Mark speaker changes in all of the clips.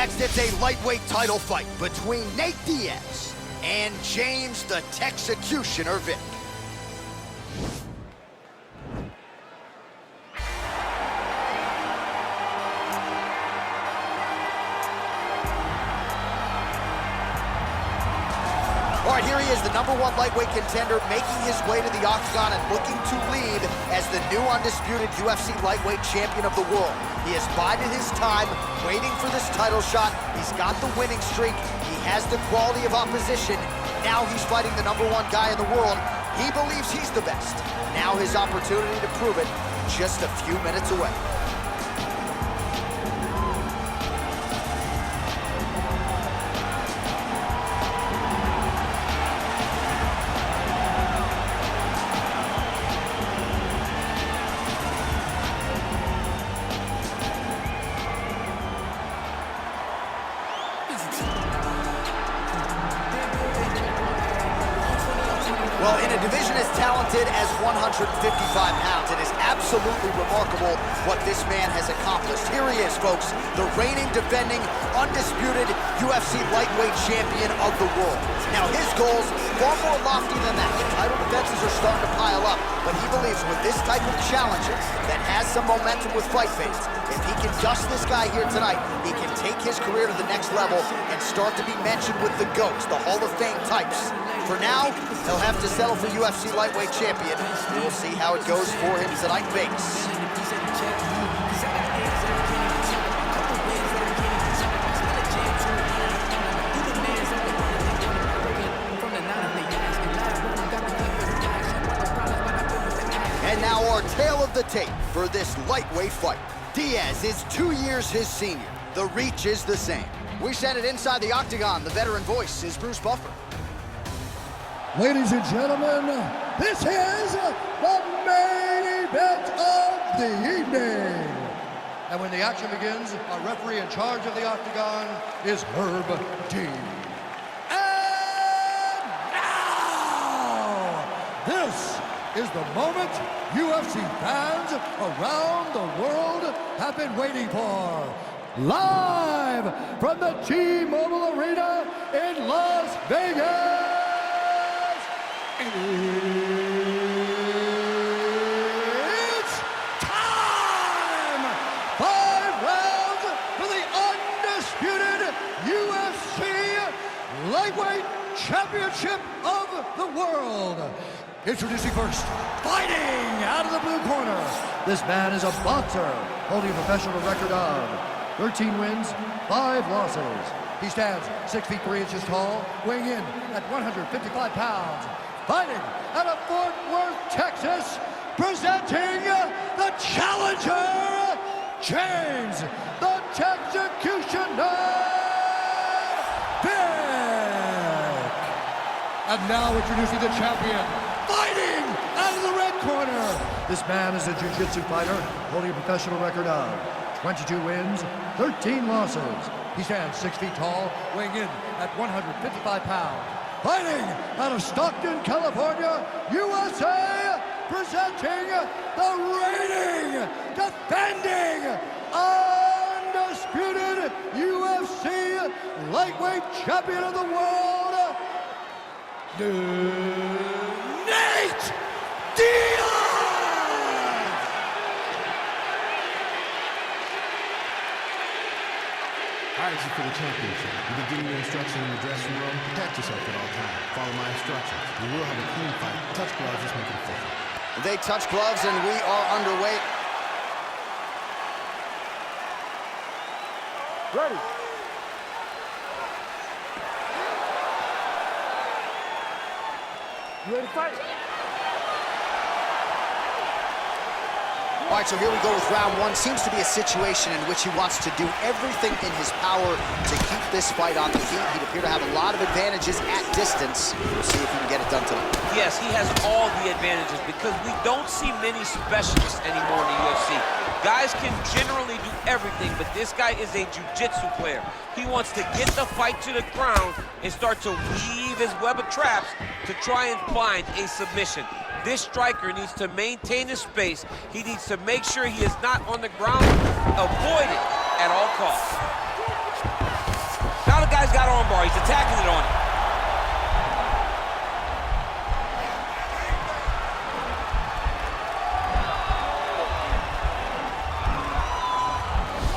Speaker 1: Next, it's a lightweight title fight between Nate Diaz and James the Texecutioner Vick. All right, here he is, the #1 lightweight contender, making his way to the octagon and looking to lead as the new undisputed UFC lightweight champion of the world. He has bided his time, waiting for this title shot. He's got the winning streak. He has the quality of opposition. Now he's fighting the #1 guy in the world. He believes he's the best. Now his opportunity to prove it, just a few minutes away. Well, in a division as talented as 155 pounds, it is absolutely remarkable what this man has accomplished. Here he is, folks, the reigning, defending, undisputed UFC lightweight champion of the world. Now, his goals far more lofty than that. The title defenses are starting to pile up, but he believes with this type of challenger that has some momentum with fight fans, if he can dust this guy here tonight, he can take his career to the next level and start to be mentioned with the GOATs, the Hall of Fame types. For now, he'll have to settle for UFC lightweight champion. We'll see how it goes for him tonight, Vegas. And now our tale of the tape for this lightweight fight. Diaz is 2 years his senior. The reach is the same. We send it inside the octagon. The veteran voice is Bruce Buffer.
Speaker 2: Ladies and gentlemen, this is the main event of the evening. And when the action begins, our referee in charge of the octagon is Herb Dean. And now, this is the moment UFC fans around the world have been waiting for. Live from the T-Mobile Arena in Las Vegas. It's time! 5 rounds for the undisputed UFC Lightweight Championship of the World. Introducing first, fighting out of the blue corner. This man is a boxer, holding a professional record of 13 wins, 5 losses. He stands 6 feet 3 inches tall, weighing in at 155 pounds. Fighting out of Fort Worth, Texas, presenting the challenger, James the Texecutioner Vick. And now introducing the champion, fighting out of the red corner. This man is a jiu-jitsu fighter, holding a professional record of 22 wins, 13 losses. He stands 6 feet tall, weighing in at 155 pounds. Fighting out of Stockton, California, USA, presenting the reigning, defending, undisputed UFC lightweight champion of the world, Nate Diaz!
Speaker 3: All right, this is for the championship. You've been getting your instructions in the dressing room. Protect yourself at all times. Follow my instructions. We will have a clean fight. Touch gloves, just make it official.
Speaker 1: They touch gloves, and we are underway.
Speaker 4: Ready. You ready to fight?
Speaker 1: All right, so here we go with round 1. Seems to be a situation in which he wants to do everything in his power to keep this fight on the feet. He'd appear to have a lot of advantages at distance. We'll see if he can get it done tonight.
Speaker 5: Yes, he has all the advantages because we don't see many specialists anymore in the UFC. Guys can generally do everything, but this guy is a jiu-jitsu player. He wants to get the fight to the ground and start to weave his web of traps to try and find a submission. This striker needs to maintain his space. He needs to make sure he is not on the ground. Avoid it at all costs. armbar. He's attacking it on him.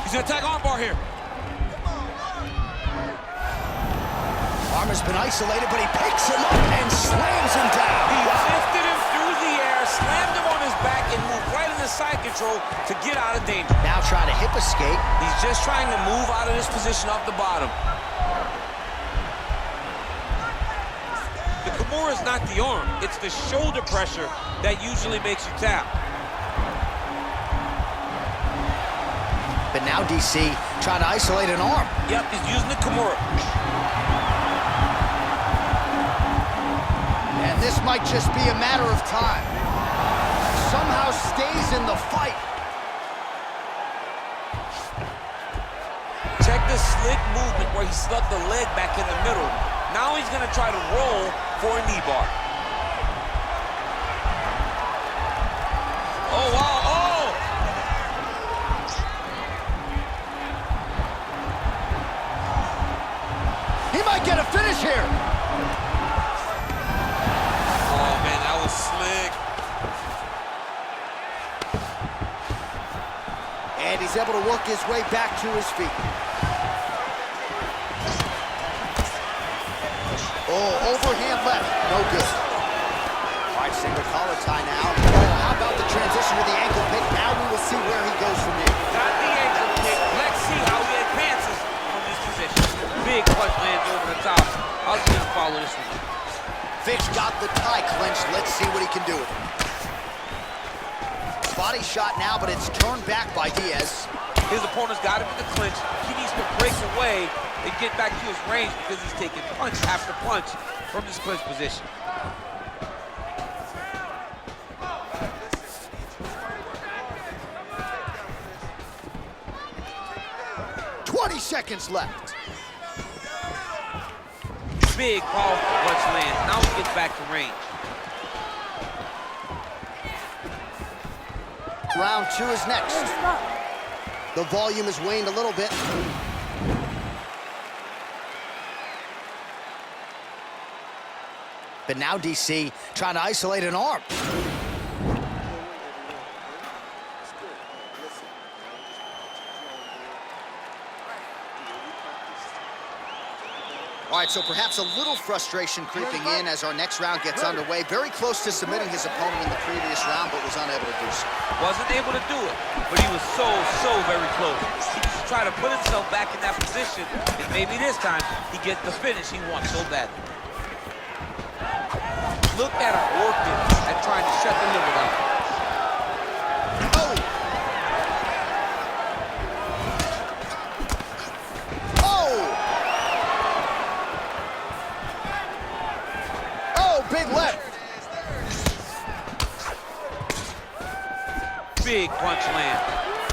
Speaker 5: He's gonna attack armbar here.
Speaker 1: Arm has been isolated, but he picks him up and slams him down.
Speaker 5: He lifted him through the air, slammed him on his back, and moved right into side control to get out of danger.
Speaker 1: Now trying to hip escape.
Speaker 5: He's just trying to move out of this position off the bottom. The Kimura is not the arm. It's the shoulder pressure that usually makes you tap.
Speaker 1: But now DC trying to isolate an arm.
Speaker 5: Yep, he's using the Kimura.
Speaker 1: And this might just be a matter of time. Somehow stays in the fight.
Speaker 5: Check the slick movement where he stuck the leg back in the middle. Now he's gonna try to roll for a knee bar. Oh, wow, oh!
Speaker 1: He might get a finish here.
Speaker 5: Oh, man, that was slick.
Speaker 1: And he's able to work his way back to his feet. Oh, overhand left, no good. All right, single collar tie now. Oh, how about the transition to the ankle pick? Now we will see where he goes from here.
Speaker 5: Got the ankle kick. Let's see how he advances from this position. Big punch lands over the top. How's he gonna follow this one?
Speaker 1: Vick's got the tie clinched. Let's see what he can do with it. Body shot now, but it's turned back by Diaz.
Speaker 5: His opponent's got him in the clinch. He needs to break away and get back to his range because he's taking punch after punch from this clinch position.
Speaker 1: Seconds left.
Speaker 5: Big, powerful punch lands. Now he gets back to range.
Speaker 1: Round 2 is next. The volume has waned a little bit. But now DC trying to isolate an arm. All right, so perhaps a little frustration creeping in as our next round gets underway. Very close to submitting his opponent in the previous round, but was unable to do so.
Speaker 5: Wasn't able to do it, but he was so very close. He just tried to put himself back in that position, and maybe this time he gets the finish he wants so badly. Look at him working and trying to shut the liver down.
Speaker 1: Big left.
Speaker 5: Big punch land.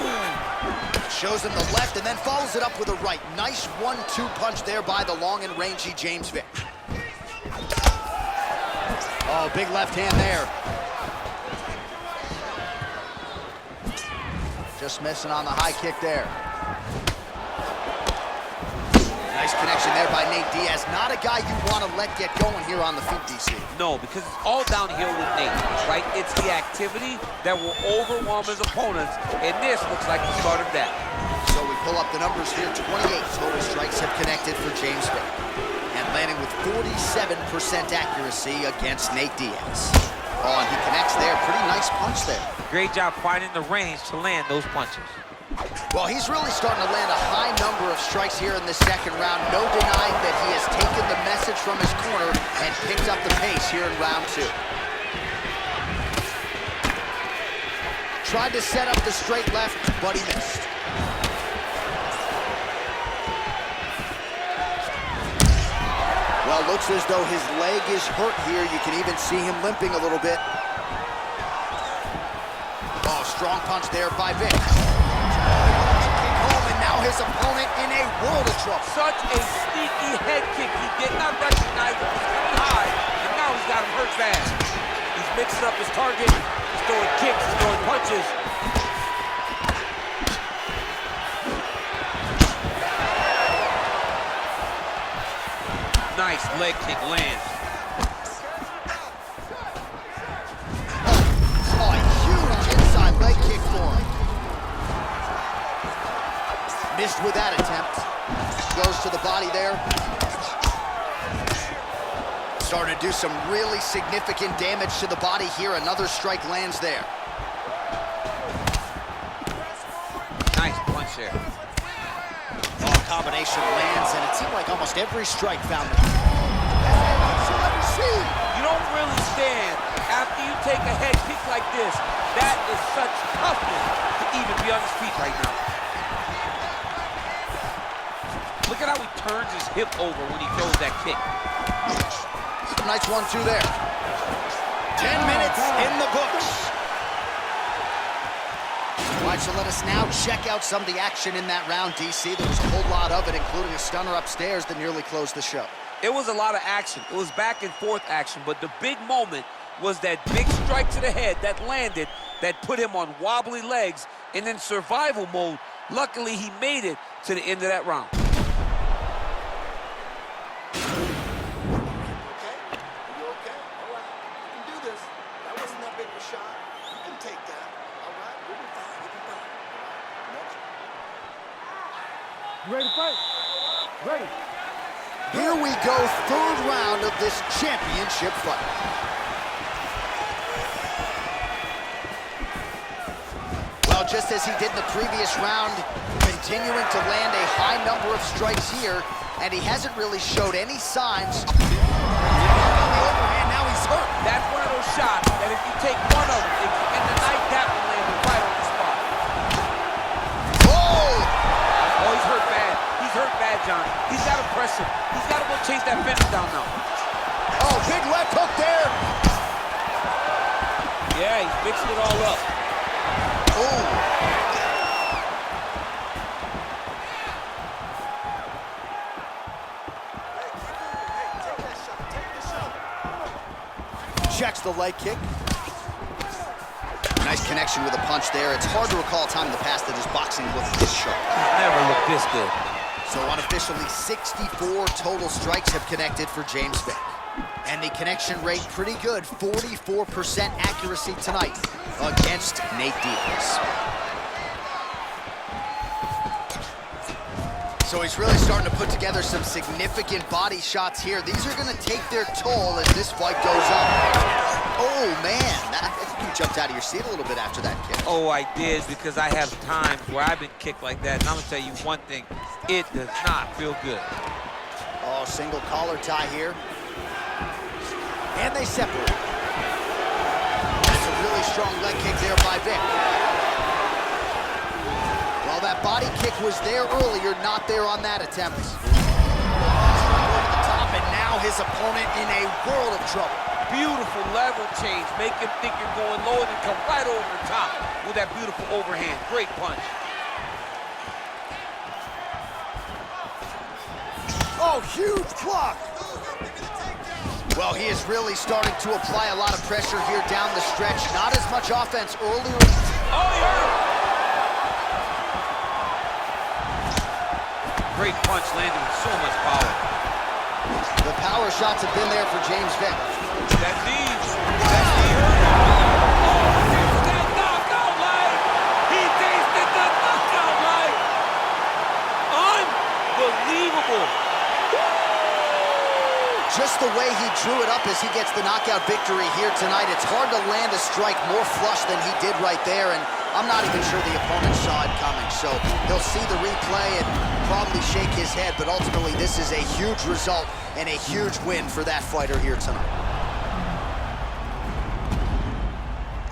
Speaker 5: Ooh.
Speaker 1: Shows him the left and then follows it up with a right. Nice 1-2 punch there by the long and rangy James Vick. Oh, big left hand there. Just missing on the high kick there. Nice connection there by Nate Diaz. Not a guy you want to let get going here on the feet, DC.
Speaker 5: No, because it's all downhill with Nate, right? It's the activity that will overwhelm his opponents, and this looks like the start of that.
Speaker 1: So we pull up the numbers here. 28 total strikes have connected for James Vick, and landing with 47% accuracy against Nate Diaz. Oh, and he connects there. Pretty nice punch there.
Speaker 5: Great job finding the range to land those punches.
Speaker 1: Well, he's really starting to land a high number of strikes here in the second round. No denying that he has taken the message from his corner and picked up the pace here in round 2. Tried to set up the straight left, but he missed. Well, looks as though his leg is hurt here. You can even see him limping a little bit. Oh, strong punch there by Vick. And now his opponent in a world of trouble.
Speaker 5: Such a sneaky head kick. He did not recognize it was coming high, and now he's got him hurt bad. He's mixing up his target. He's throwing kicks, he's throwing punches. Nice leg kick lands.
Speaker 1: Oh, a huge inside leg kick for him. Missed with that attempt. Goes to the body there. Starting to do some really significant damage to the body here. Another strike lands there.
Speaker 5: Nice punch there.
Speaker 1: Oh, combination lands, and it seemed like almost every strike found the...
Speaker 5: You don't really stand after you take a head kick like this. That is such toughness to even be on his feet right now. Look at how he turns his hip over when he throws that kick.
Speaker 1: Nice 1-2 there. 10 minutes in the books. All right, so let us now check out some of the action in that round, DC. There was a whole lot of it, including a stunner upstairs that nearly closed the show.
Speaker 5: It was a lot of action. It was back and forth action, but the big moment was that big strike to the head that landed, that put him on wobbly legs, and in survival mode, luckily he made it to the end of that round.
Speaker 2: Ready to fight? Ready.
Speaker 1: Here we go, third round of this championship fight. Well, just as he did in the previous round, continuing to land a high number of strikes here, and he hasn't really showed any signs. On the overhand, now he's hurt.
Speaker 5: That's one of those shots that if you take one of them, if you end the night, that will land right on the spot.
Speaker 1: Oh!
Speaker 5: Oh, he's hurt bad. He's hurt bad, John. He's got to press him. He's got to go chase that finish down now.
Speaker 1: Oh, big left hook there.
Speaker 5: Yeah, he's mixing it all up.
Speaker 1: Oh. Checks the leg kick. Nice connection with a punch there. It's hard to recall a time in the past that his boxing looked this sharp.
Speaker 5: Never looked this good.
Speaker 1: So unofficially, 64 total strikes have connected for James Vick. And the connection rate pretty good, 44% accuracy tonight against Nate Diaz. So he's really starting to put together some significant body shots here. These are gonna take their toll as this fight goes on. Oh man, you jumped out of your seat a little bit after that kick.
Speaker 5: Oh, I did, because I have times where I've been kicked like that, and I'm gonna tell you one thing, it does not feel good.
Speaker 1: Oh, single collar tie here. And they separate. That's a really strong leg kick there by Vick. Well, that body kick was there earlier, not there on that attempt. Over the top, and now his opponent in a world of trouble.
Speaker 5: Beautiful level change. Make him think you're going low and then come right over the top with that beautiful overhand. Great punch.
Speaker 1: Oh, huge block. Well, he is really starting to apply a lot of pressure here down the stretch. Not as much offense earlier.
Speaker 5: Oh, he hurt. Great punch landed with so much power.
Speaker 1: The power shots have been there for James Vick.
Speaker 5: That knee hurt. Oh, that knockout leg. He tasted the knockout leg. Unbelievable.
Speaker 1: Just the way he drew it up as he gets the knockout victory here tonight. It's hard to land a strike more flush than he did right there, and I'm not even sure the opponent saw it coming. So he'll see the replay and probably shake his head, but ultimately this is a huge result and a huge win for that fighter here tonight.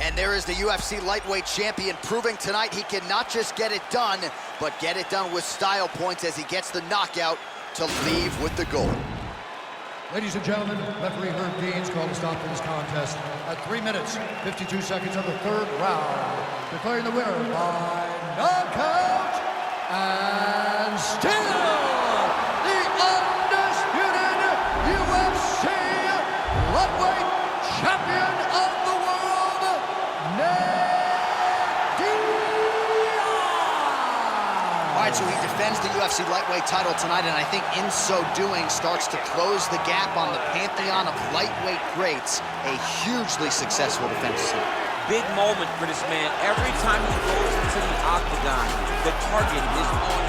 Speaker 1: And there is the UFC lightweight champion proving tonight he can not just get it done, but get it done with style points as he gets the knockout to leave with the gold.
Speaker 2: Ladies and gentlemen, referee Herb Dean's called a stop to this contest at 3 minutes, 52 seconds of the third round, declaring the winner by knockout and still the undisputed UFC lightweight champion of the world, Nate Diaz.
Speaker 1: All right, so he defends the UFC UFC lightweight title tonight, and I think in so doing starts to close the gap on the pantheon of lightweight greats. A hugely successful defense tonight.
Speaker 5: Big moment for this man. Every time he goes into the octagon, the target is on his